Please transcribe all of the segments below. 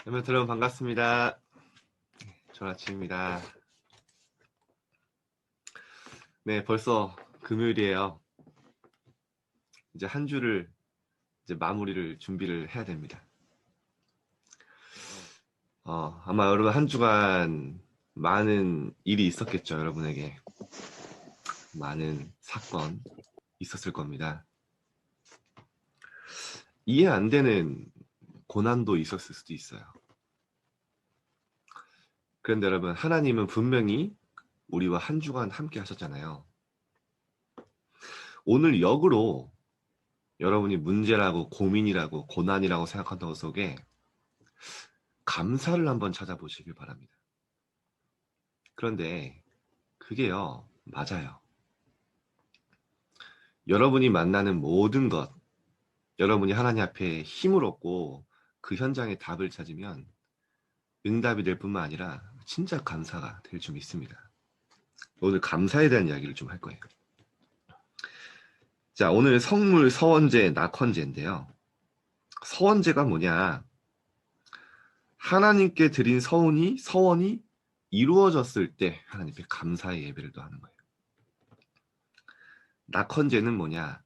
여러분 반갑습니다. 좋은 아침입니다. 네, 벌써 금요일이에요. 이제 한 주를 이제 마무리를 준비를 해야 됩니다. 아마 여러분 한 주간 많은 일이 있었겠죠. 여러분에게 많은 사건 있었을 겁니다. 이해 안 되는 고난도 있었을 수도 있어요. 그런데 여러분, 하나님은 분명히 우리와 한 주간 함께 하셨잖아요. 오늘 역으로 여러분이 문제라고 고민이라고 고난이라고 생각하는 것 속에 감사를 한번 찾아보시길 바랍니다. 그런데 그게요, 맞아요. 여러분이 만나는 모든 것, 여러분이 하나님 앞에 힘을 얻고 그 현장에 답을 찾으면 응답이 될 뿐만 아니라 진짜 감사가 될 줄 믿습니다. 오늘 감사에 대한 이야기를 좀 할 거예요. 자, 오늘 성물, 서원제, 낙헌제인데요. 서원제가 뭐냐? 하나님께 드린 서원이 이루어졌을 때 하나님께 감사의 예배를 또 하는 거예요. 낙헌제는 뭐냐?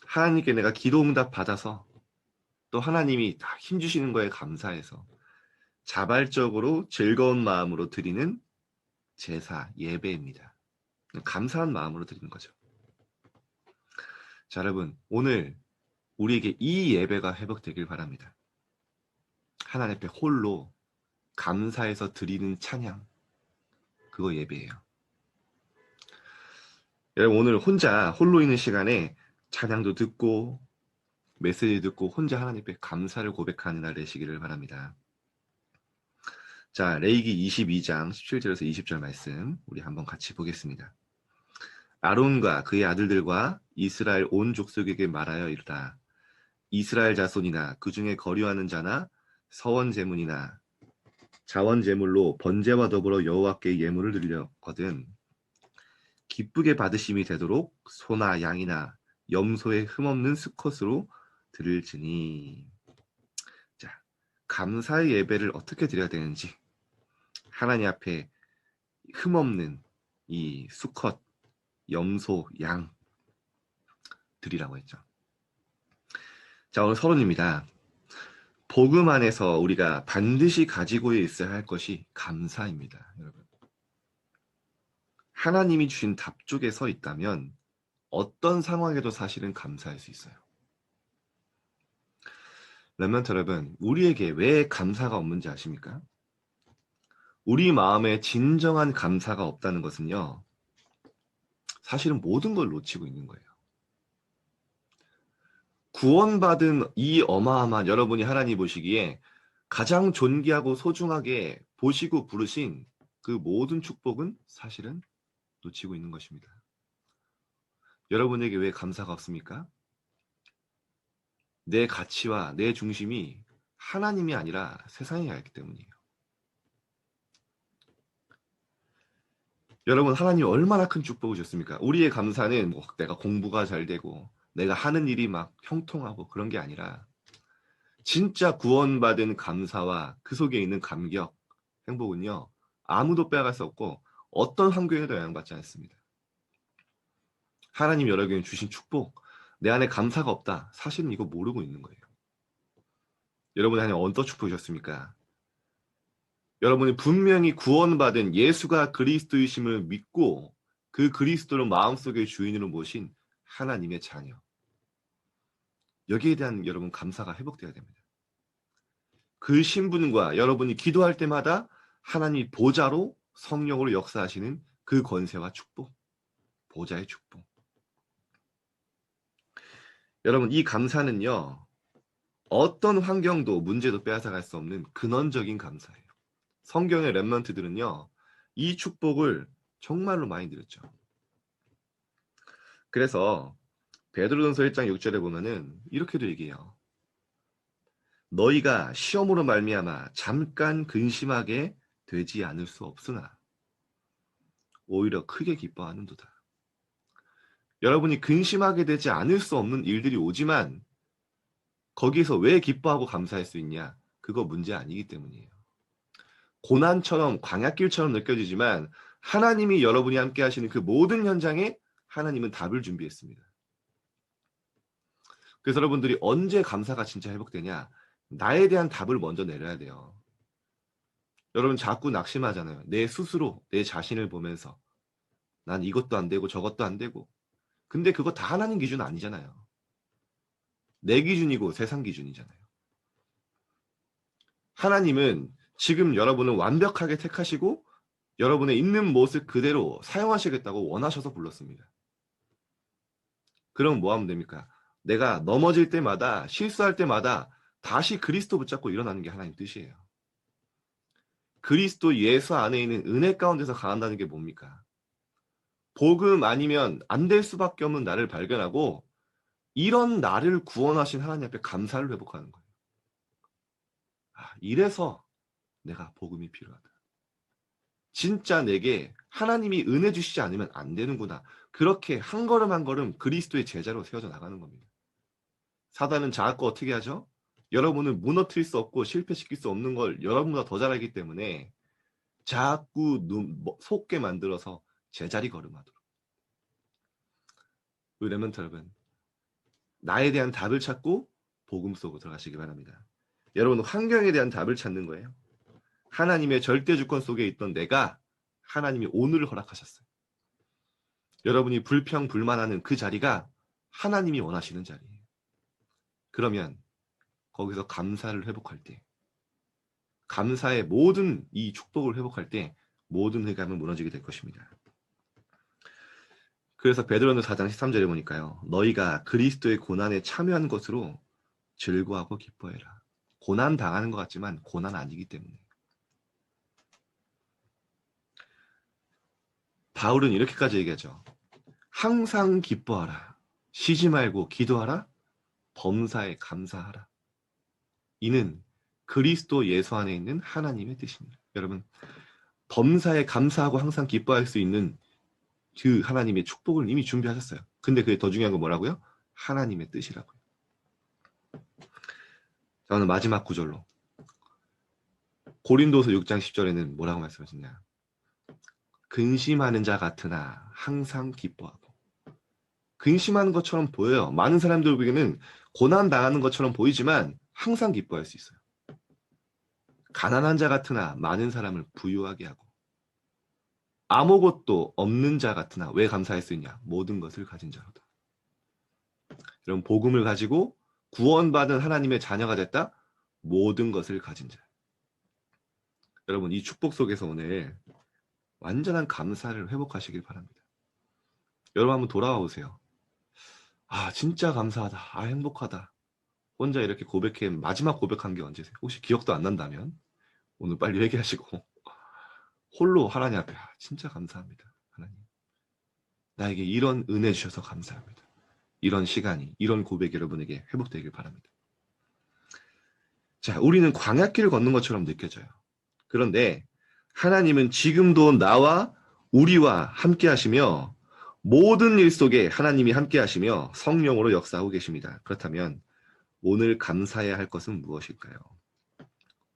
하나님께 내가 기도 응답 받아서 또 하나님이 다 힘주시는 거에 감사해서 자발적으로 즐거운 마음으로 드리는 제사, 예배입니다. 감사한 마음으로 드리는 거죠. 자, 여러분, 오늘 우리에게 이 예배가 회복되길 바랍니다. 하나님 앞에 홀로 감사해서 드리는 찬양, 그거 예배예요. 여러분, 오늘 혼자 홀로 있는 시간에 찬양도 듣고 메시지 듣고 혼자 하나님 앞에 감사를 고백하는 날 되시기를 바랍니다. 자, 레위기 22장 17절에서 20절 말씀 우리 한번 같이 보겠습니다. 아론과 그의 아들들과 이스라엘 온 족속에게 말하여 이르라. 이스라엘 자손이나 그 중에 거류하는 자나 서원 제물이나 자원 제물로 번제와 더불어 여호와께 예물을 드리려거든 기쁘게 받으심이 되도록 소나 양이나 염소의 흠없는 수컷으로 드릴지니. 자, 감사의 예배를 어떻게 드려야 되는지 하나님 앞에 흠없는 이 수컷, 염소, 양 드리라고 했죠. 자, 오늘 서론입니다. 복음 안에서 우리가 반드시 가지고 있어야 할 것이 감사입니다. 여러분, 하나님이 주신 답 쪽에 서 있다면 어떤 상황에도 사실은 감사할 수 있어요. 렘넌트 여러분, 우리에게 왜 감사가 없는지 아십니까? 우리 마음에 진정한 감사가 없다는 것은요, 사실은 모든 걸 놓치고 있는 거예요. 구원받은 이 어마어마한 여러분이 하나님 보시기에 가장 존귀하고 소중하게 보시고 부르신 그 모든 축복은 사실은 놓치고 있는 것입니다. 여러분에게 왜 감사가 없습니까? 내 가치와 내 중심이 하나님이 아니라 세상에 있기 때문이에요. 여러분, 하나님 얼마나 큰 축복을 줬습니까? 우리의 감사는 내가 공부가 잘 되고 내가 하는 일이 막 형통하고 그런 게 아니라 진짜 구원받은 감사와 그 속에 있는 감격, 행복은요, 아무도 빼앗을 수 없고 어떤 환경에도 영향받지 않습니다. 하나님 여러분에게 주신 축복, 내 안에 감사가 없다. 사실은 이거 모르고 있는 거예요. 여러분 안에 어떤 축복이 셨습니까? 여러분이 분명히 구원받은 예수가 그리스도이심을 믿고 그 그리스도를 마음속의 주인으로 모신 하나님의 자녀. 여기에 대한 여러분 감사가 회복되어야 됩니다. 그 신분과 여러분이 기도할 때마다 하나님 보좌로 성령으로 역사하시는 그 권세와 축복, 보좌의 축복. 여러분, 이 감사는요, 어떤 환경도 문제도 빼앗아갈 수 없는 근원적인 감사예요. 성경의 렘넌트들은요, 이 축복을 정말로 많이 드렸죠. 그래서 베드로전서 1장 6절에 보면은 이렇게도 얘기해요. 너희가 시험으로 말미암아 잠깐 근심하게 되지 않을 수 없으나 오히려 크게 기뻐하는도다. 여러분이 근심하게 되지 않을 수 없는 일들이 오지만 거기서 왜 기뻐하고 감사할 수 있냐? 그거 문제 아니기 때문이에요. 고난처럼 광야길처럼 느껴지지만 하나님이 여러분이 함께 하시는 그 모든 현장에 하나님은 답을 준비했습니다. 그래서 여러분들이 언제 감사가 진짜 회복되냐? 나에 대한 답을 먼저 내려야 돼요. 여러분 자꾸 낙심하잖아요. 내 스스로 내 자신을 보면서 난 이것도 안 되고 저것도 안 되고. 근데 그거 다 하나님 기준 아니잖아요. 내 기준이고 세상 기준이잖아요. 하나님은 지금 여러분을 완벽하게 택하시고 여러분의 있는 모습 그대로 사용하시겠다고 원하셔서 불렀습니다. 그럼 뭐 하면 됩니까? 내가 넘어질 때마다 실수할 때마다 다시 그리스도 붙잡고 일어나는 게 하나님 뜻이에요. 그리스도 예수 안에 있는 은혜 가운데서 강한다는 게 뭡니까? 복음 아니면 안 될 수밖에 없는 나를 발견하고 이런 나를 구원하신 하나님 앞에 감사를 회복하는 거예요. 이래서 내가 복음이 필요하다. 진짜 내게 하나님이 은혜 주시지 않으면 안 되는구나. 그렇게 한 걸음 한 걸음 그리스도의 제자로 세워져 나가는 겁니다. 사단은 자꾸 어떻게 하죠? 여러분을 무너뜨릴 수 없고 실패시킬 수 없는 걸 여러분보다 더 잘 알기 때문에 자꾸 속게 만들어서 제자리 걸음하도록. 레멘트 여러분, 나에 대한 답을 찾고 복음 속으로 들어가시기 바랍니다. 여러분 환경에 대한 답을 찾는 거예요. 하나님의 절대 주권 속에 있던 내가 하나님이 오늘을 허락하셨어요. 여러분이 불평불만하는 그 자리가 하나님이 원하시는 자리예요. 그러면 거기서 감사를 회복할 때, 감사의 모든 이 축복을 회복할 때 모든 흑암은 무너지게 될 것입니다. 그래서 베드로전서 4장 13절에 보니까요. 너희가 그리스도의 고난에 참여한 것으로 즐거워하고 기뻐해라. 고난 당하는 것 같지만 고난 아니기 때문에. 바울은 이렇게까지 얘기하죠. 항상 기뻐하라. 쉬지 말고 기도하라. 범사에 감사하라. 이는 그리스도 예수 안에 있는 하나님의 뜻입니다. 여러분, 범사에 감사하고 항상 기뻐할 수 있는 그 하나님의 축복을 이미 준비하셨어요. 근데 그게 더 중요한 건 뭐라고요? 하나님의 뜻이라고요. 자, 오늘 마지막 구절로. 고린도서 6장 10절에는 뭐라고 말씀하셨냐? 근심하는 자 같으나 항상 기뻐하고. 근심하는 것처럼 보여요. 많은 사람들 보기에는 고난 당하는 것처럼 보이지만 항상 기뻐할 수 있어요. 가난한 자 같으나 많은 사람을 부유하게 하고. 아무것도 없는 자 같으나 왜 감사할 수 있냐? 모든 것을 가진 자로다. 여러분 복음을 가지고 구원받은 하나님의 자녀가 됐다? 모든 것을 가진 자. 여러분 이 축복 속에서 오늘 완전한 감사를 회복하시길 바랍니다. 여러분 한번 돌아와 보세요. 진짜 감사하다. 행복하다. 혼자 이렇게 고백해 마지막 고백한 게 언제세요? 혹시 기억도 안 난다면 오늘 빨리 회개하시고 홀로 하나님 앞에 진짜 감사합니다. 하나님 나에게 이런 은혜 주셔서 감사합니다. 이런 시간이 이런 고백이 여러분에게 회복되길 바랍니다. 자, 우리는 광야길을 걷는 것처럼 느껴져요. 그런데 하나님은 지금도 나와 우리와 함께 하시며 모든 일 속에 하나님이 함께 하시며 성령으로 역사하고 계십니다. 그렇다면 오늘 감사해야 할 것은 무엇일까요?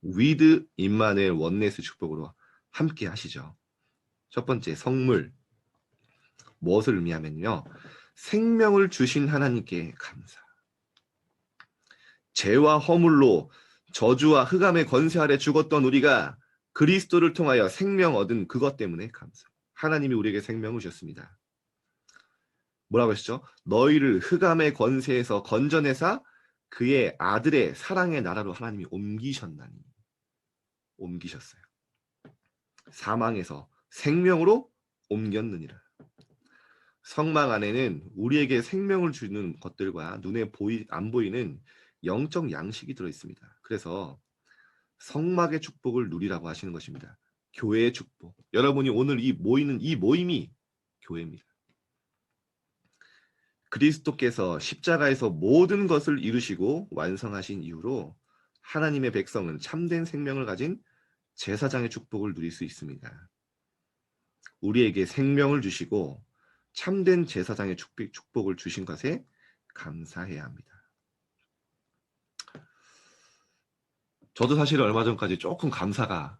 위드 임마누엘 원네스 축복으로 함께 하시죠. 첫 번째 성물. 무엇을 의미하면요. 생명을 주신 하나님께 감사. 죄와 허물로 저주와 흑암의 권세 아래 죽었던 우리가 그리스도를 통하여 생명 얻은 그것 때문에 감사. 하나님이 우리에게 생명을 주셨습니다. 뭐라고 하시죠? 너희를 흑암의 권세에서 건져내사 그의 아들의 사랑의 나라로 하나님이 옮기셨나니. 옮기셨어요. 사망에서 생명으로 옮겼느니라. 성막 안에는 우리에게 생명을 주는 것들과 눈에 안 보이는 영적 양식이 들어있습니다. 그래서 성막의 축복을 누리라고 하시는 것입니다. 교회의 축복. 여러분이 오늘 모이는 이 모임이 교회입니다. 그리스도께서 십자가에서 모든 것을 이루시고 완성하신 이후로 하나님의 백성은 참된 생명을 가진 제사장의 축복을 누릴 수 있습니다. 우리에게 생명을 주시고 참된 제사장의 축복을 주신 것에 감사해야 합니다. 저도 사실 얼마 전까지 조금 감사가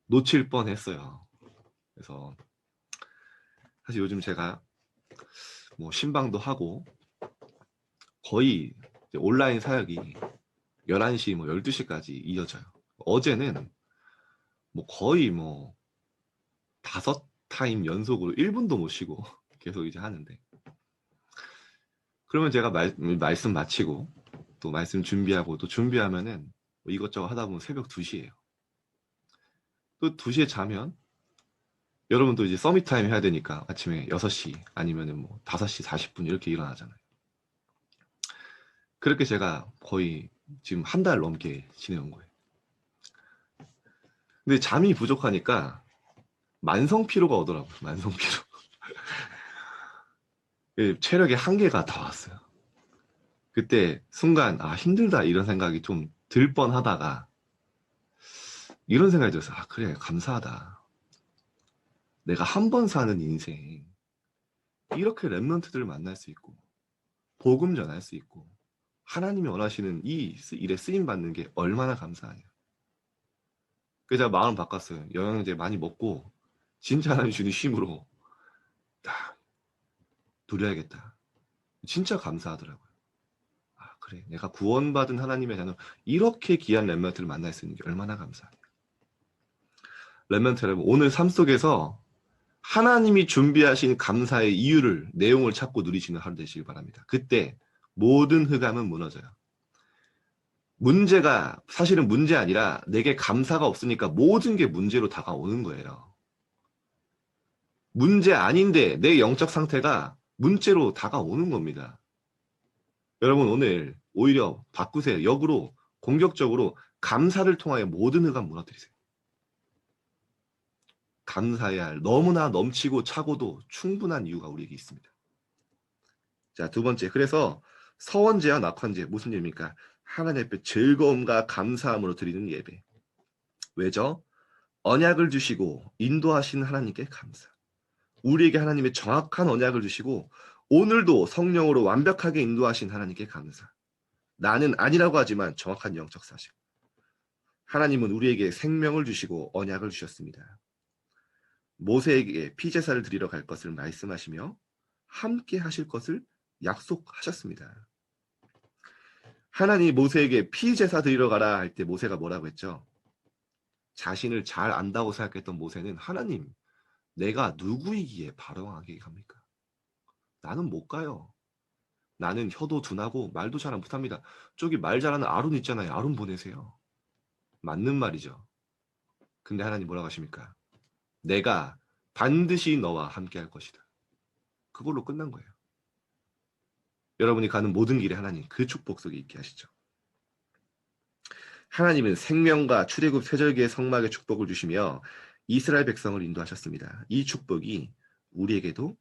놓칠 뻔했어요. 그래서 사실 요즘 제가 뭐 신방도 하고 거의 이제 온라인 사역이 11시 뭐 12시까지 이어져요. 어제는 뭐 거의 뭐 5타임 연속으로 1분도 못 쉬고 계속 이제 하는데, 그러면 제가 말씀 마치고 또 말씀 준비하고 또 준비하면은 뭐 이것저것 하다 보면 새벽 2시예요. 또 2시에 자면 여러분도 이제 서밋 타임 해야 되니까 아침에 6시 아니면은 뭐 5시 40분 이렇게 일어나잖아요. 그렇게 제가 거의 지금 한 달 넘게 지내온 거예요. 근데 잠이 부족하니까 만성 피로가 오더라고요. 만성 피로. 체력의 한계가 다 왔어요. 그때 순간 힘들다 이런 생각이 좀 들 뻔하다가 이런 생각이 들었어요. 그래, 감사하다. 내가 한 번 사는 인생 이렇게 랩런트들을 만날 수 있고 복음 전할 수 있고 하나님이 원하시는 이 일에 쓰임 받는 게 얼마나 감사하냐. 그래서 제가 마음 바꿨어요. 영양제 많이 먹고 진짜 하나님 주는 힘으로 딱 누려야겠다. 진짜 감사하더라고요. 그래, 내가 구원받은 하나님의 자녀 이렇게 귀한 랩런트를 만날 수 있는 게 얼마나 감사하냐. 랩런트 여러분, 오늘 삶 속에서 하나님이 준비하신 감사의 이유를, 내용을 찾고 누리시는 하루 되시길 바랍니다. 그때 모든 흑암은 무너져요. 문제가 사실은 문제 아니라 내게 감사가 없으니까 모든 게 문제로 다가오는 거예요. 문제 아닌데 내 영적 상태가 문제로 다가오는 겁니다. 여러분, 오늘 오히려 바꾸세요. 역으로 공격적으로 감사를 통하여 모든 흑암 무너뜨리세요. 감사해야 할 너무나 넘치고 차고도 충분한 이유가 우리에게 있습니다. 자, 두 번째. 그래서 서원제와 낙헌제 무슨 예입니까? 하나님 앞에 즐거움과 감사함으로 드리는 예배. 왜죠? 언약을 주시고 인도하신 하나님께 감사. 우리에게 하나님의 정확한 언약을 주시고 오늘도 성령으로 완벽하게 인도하신 하나님께 감사. 나는 아니라고 하지만 정확한 영적 사실. 하나님은 우리에게 생명을 주시고 언약을 주셨습니다. 모세에게 피제사를 드리러 갈 것을 말씀하시며 함께 하실 것을 약속하셨습니다. 하나님이 모세에게 피제사 드리러 가라 할 때 모세가 뭐라고 했죠? 자신을 잘 안다고 생각했던 모세는 하나님, 내가 누구이기에 바로하게 갑니까? 나는 못 가요. 나는 혀도 둔하고 말도 잘 못합니다. 저기 말 잘하는 아론 있잖아요. 아론 보내세요. 맞는 말이죠. 근데 하나님 뭐라고 하십니까? 내가 반드시 너와 함께 할 것이다. 그걸로 끝난 거예요. 여러분이 가는 모든 길에 하나님 그 축복 속에 있게 하시죠. 하나님은 생명과 출애굽 세절기의 성막의 축복을 주시며 이스라엘 백성을 인도하셨습니다. 이 축복이 우리에게도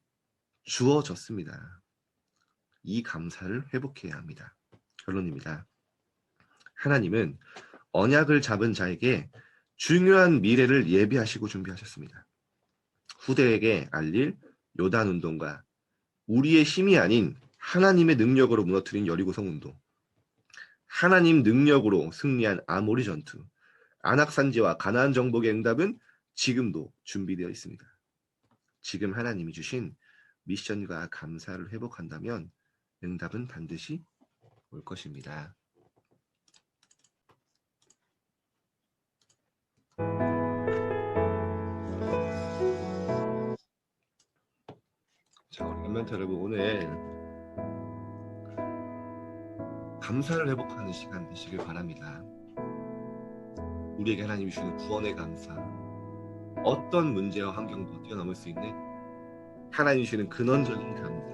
주어졌습니다. 이 감사를 회복해야 합니다. 결론입니다. 하나님은 언약을 잡은 자에게 중요한 미래를 예비하시고 준비하셨습니다. 후대에게 알릴 요단 운동과 우리의 힘이 아닌 하나님의 능력으로 무너뜨린 여리고성 운동, 하나님 능력으로 승리한 아모리 전투, 안악산지와 가나안 정복의 응답은 지금도 준비되어 있습니다. 지금 하나님이 주신 미션과 감사를 회복한다면 응답은 반드시 올 것입니다. 자, 우리 멘트 여러분, 오늘 감사를 회복하는 시간 되시길 바랍니다. 우리에게 하나님이 주시는 구원의 감사, 어떤 문제와 환경도 뛰어넘을 수 있는 하나님이 주시는 근원적인 감사.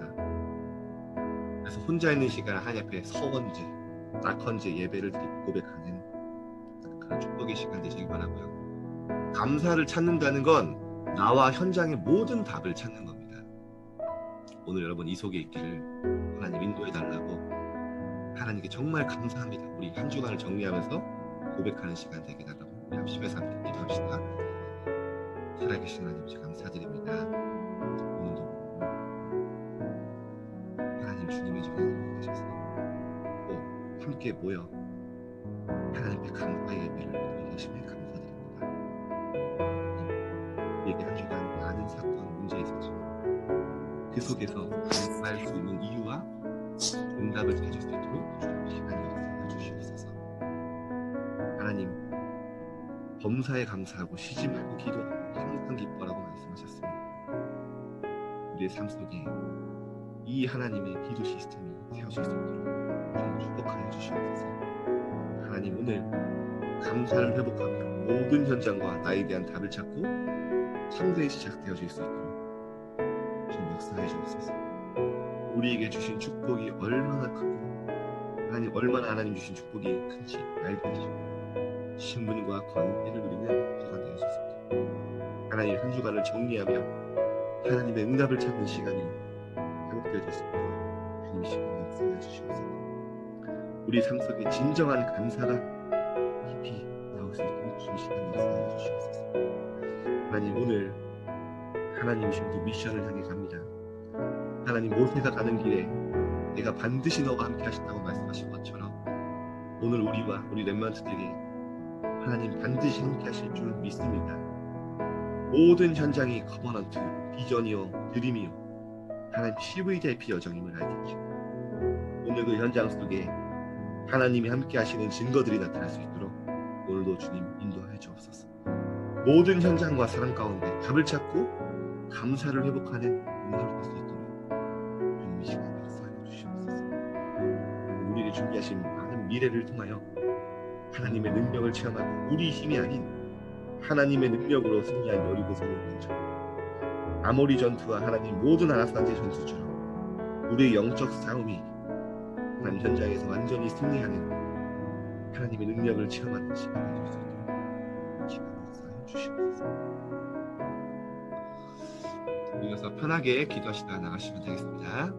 그래서 혼자 있는 시간 하나님 앞에 서원제, 낙헌제 예배를 드리고 고백하는 그런 축복의 시간 되시길 바라고요. 감사를 찾는다는 건 나와 현장의 모든 답을 찾는 겁니다. 오늘 여러분 이 속에 있기를 하나님 인도해 달라고 하나님께 정말 감사합니다. 우리 한 주간을 정리하면서 고백하는 시간 되게 달라고 우리 합심해서 함께 기도합시다. 살아계신 하나님 감사드립니다. 오늘도 하나님 주님의 전에 하셔서 또 함께 모여 하나님께 감사의 예배를 드리는 것임에 감사드립니다. 우리에게 한 주간 많은 사건, 문제 있었지만 그 속에서 감사할 수 있는 이유와 응답을 찾을 수 있도록 주님 시간을 역사해 주시옵소서. 하나님, 범사에 감사하고 쉬지 말고 기도하고 항상 기뻐라고 말씀하셨습니다. 우리의 삶 속에 이 하나님의 기도 시스템이 세워질 수 있도록 주님 축복하여 주시옵소서. 하나님, 오늘 감사를 회복하며 모든 현장과 나에 대한 답을 찾고 창세에 시작되어질 수 있도록 주님 역사해 주옵소서. 우리에게 주신 축복이 얼마나 크고 하나님 얼마나 하나님 주신 축복이 큰지 알게 하시고 신분과 권세를 누리는 주가 되어주소서. 하나님 한 주간을 정리하며 하나님의 응답을 찾는 시간이 회복되어질 수 있도록 주님 시간을 역사해 주시옵소서. 우리 삶 속에 진정한 감사가 깊이 나올 수 있도록 주님 시간을 역사해 주시옵소서. 하나님 오늘 하나님 주신 그 미션을 향해 갑니다. 하나님 모세가 가는 길에 내가 반드시 너와 함께 하신다고 말씀하신 것처럼 오늘 우리와 우리 렘넌트들에게 하나님 반드시 함께 하실 줄 믿습니다. 모든 현장이 커버넌트, 비전이요, 드림이요 하나님 CVJP 여정임을 알게 하시고 오늘 그 현장 속에 하나님이 함께 하시는 증거들이 나타날 수 있도록 오늘도 주님 인도하여 주옵소서. 모든 현장과 사람 가운데 답을 찾고 감사를 회복하는 응답을 할 수 있도록 주님 이 시간에 역사하여 주시옵소서. 우리에게 준비하신 많은 미래를 통하여 하나님의 능력을 체험하고 우리 힘이 아닌 하나님의 능력으로 승리한 여리고성을 먼저 아모리 전투와 하나님 모든 아라산제 전투처럼 우리의 영적 싸움이 하나님 현장에서 완전히 승리하는 하나님의 능력을 체험하는 시간이 될 수 있도록 시간을 역사해 주시옵소서. 이어서 편하게 기도하시다 나가시면 되겠습니다.